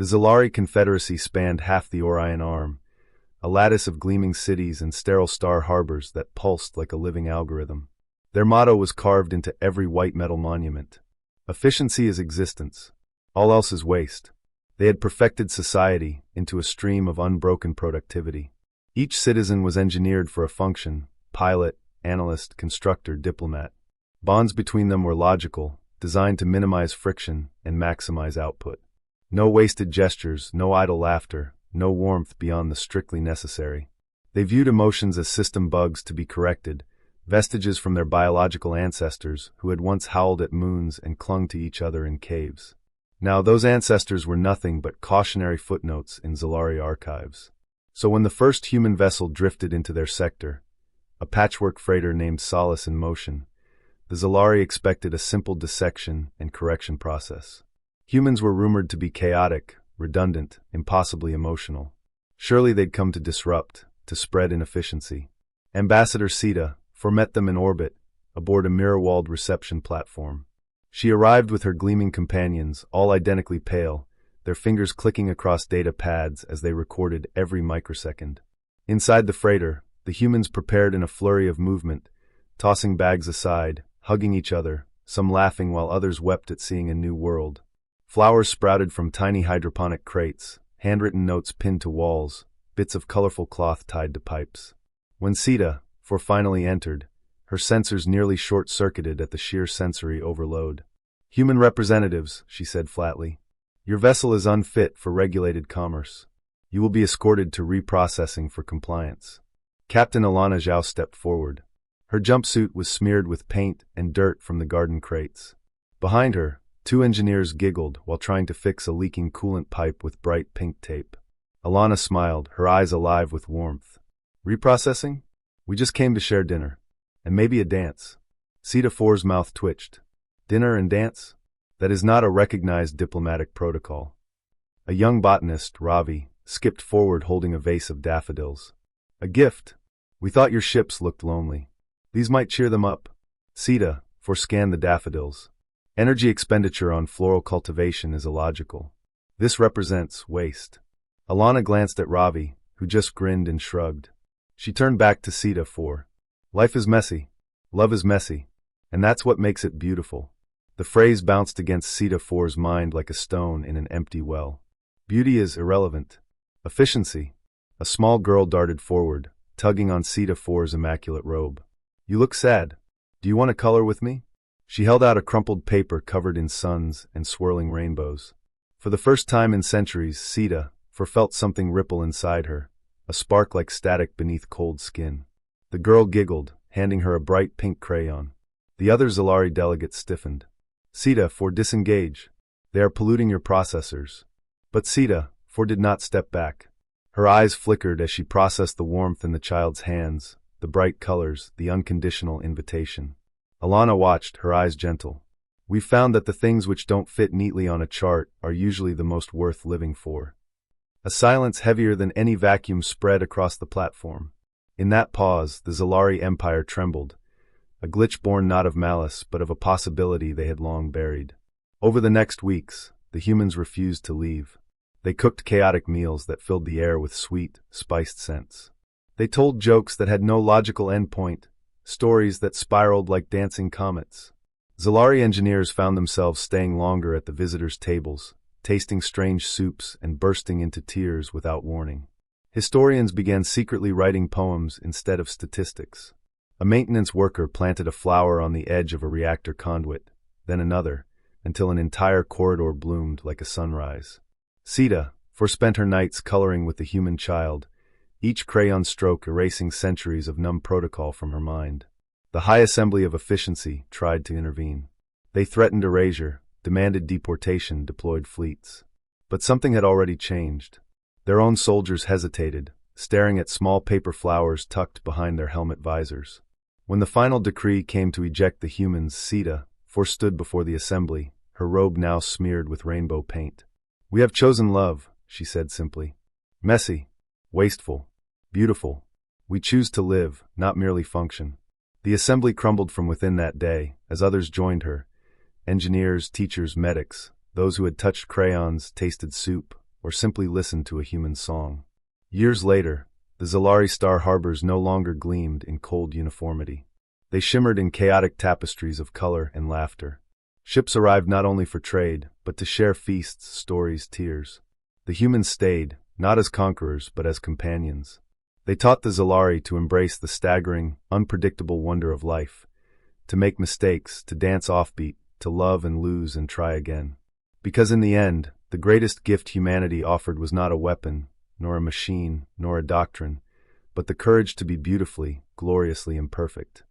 The Zalari Confederacy spanned half the Orion Arm, a lattice of gleaming cities and sterile star harbors that pulsed like a living algorithm. Their motto was carved into every white metal monument. Efficiency is existence. All else is waste. They had perfected society into a stream of unbroken productivity. Each citizen was engineered for a function: pilot, analyst, constructor, diplomat. Bonds between them were logical, designed to minimize friction and maximize output. No wasted gestures, no idle laughter, no warmth beyond the strictly necessary. They viewed emotions as system bugs to be corrected, vestiges from their biological ancestors who had once howled at moons and clung to each other in caves. Now those ancestors were nothing but cautionary footnotes in Zalari archives. So when the first human vessel drifted into their sector, a patchwork freighter named Solace in motion, the Zalari expected a simple dissection and correction process. Humans were rumored to be chaotic, redundant, impossibly emotional. Surely they'd come to disrupt, to spread inefficiency. Ambassador Sita met them in orbit, aboard a mirror-walled reception platform. She arrived with her gleaming companions, all identically pale, their fingers clicking across data pads as they recorded every microsecond. Inside the freighter, the humans prepared in a flurry of movement, tossing bags aside, hugging each other, some laughing while others wept at seeing a new world. Flowers sprouted from tiny hydroponic crates, handwritten notes pinned to walls, bits of colorful cloth tied to pipes. When Sita finally entered, her sensors nearly short-circuited at the sheer sensory overload. "Human representatives," she said flatly, "your vessel is unfit for regulated commerce. You will be escorted to reprocessing for compliance." Captain Alana Zhao stepped forward. Her jumpsuit was smeared with paint and dirt from the garden crates. Behind her, two engineers giggled while trying to fix a leaking coolant pipe with bright pink tape. Alana smiled, her eyes alive with warmth. "Reprocessing? We just came to share dinner. And maybe a dance." Sita 4's mouth twitched. "Dinner and dance? That is not a recognized diplomatic protocol." A young botanist, Ravi, skipped forward holding a vase of daffodils. "A gift. We thought your ships looked lonely. These might cheer them up." Sita scanned the daffodils. "Energy expenditure on floral cultivation is illogical. This represents waste." Alana glanced at Ravi, who just grinned and shrugged. She turned back to Sita 4. "Life is messy. Love is messy. And that's what makes it beautiful." The phrase bounced against Sita 4's mind like a stone in an empty well. Beauty is irrelevant. Efficiency. A small girl darted forward, tugging on Sita 4's immaculate robe. "You look sad. Do you want to color with me?" She held out a crumpled paper covered in suns and swirling rainbows. For the first time in centuries, Sita felt something ripple inside her, a spark like static beneath cold skin. The girl giggled, handing her a bright pink crayon. The other Zalari delegates stiffened. "Sita, disengage. They are polluting your processors." But Sita did not step back. Her eyes flickered as she processed the warmth in the child's hands, the bright colors, the unconditional invitation. Alana watched, her eyes gentle. "We've found that the things which don't fit neatly on a chart are usually the most worth living for." A silence heavier than any vacuum spread across the platform. In that pause, the Zalari Empire trembled, a glitch born not of malice but of a possibility they had long buried. Over the next weeks, the humans refused to leave. They cooked chaotic meals that filled the air with sweet, spiced scents. They told jokes that had no logical endpoint, stories that spiraled like dancing comets. Zalari engineers found themselves staying longer at the visitors' tables, tasting strange soups and bursting into tears without warning. Historians began secretly writing poems instead of statistics. A maintenance worker planted a flower on the edge of a reactor conduit, then another, until an entire corridor bloomed like a sunrise. Sita spent her nights coloring with the human child, each crayon stroke erasing centuries of numb protocol from her mind. The High Assembly of Efficiency tried to intervene. They threatened erasure, demanded deportation, deployed fleets. But something had already changed. Their own soldiers hesitated, staring at small paper flowers tucked behind their helmet visors. When the final decree came to eject the humans, Sita stood before the assembly, her robe now smeared with rainbow paint. "We have chosen love," she said simply. "Messy, wasteful, beautiful. We choose to live, not merely function." The assembly crumbled from within that day, as others joined her. Engineers, teachers, medics, those who had touched crayons, tasted soup, or simply listened to a human song. Years later, the Zalari Star harbors no longer gleamed in cold uniformity. They shimmered in chaotic tapestries of color and laughter. Ships arrived not only for trade, but to share feasts, stories, tears. The humans stayed, not as conquerors, but as companions. They taught the Zalari to embrace the staggering, unpredictable wonder of life, to make mistakes, to dance offbeat, to love and lose and try again. Because in the end, the greatest gift humanity offered was not a weapon, nor a machine, nor a doctrine, but the courage to be beautifully, gloriously imperfect.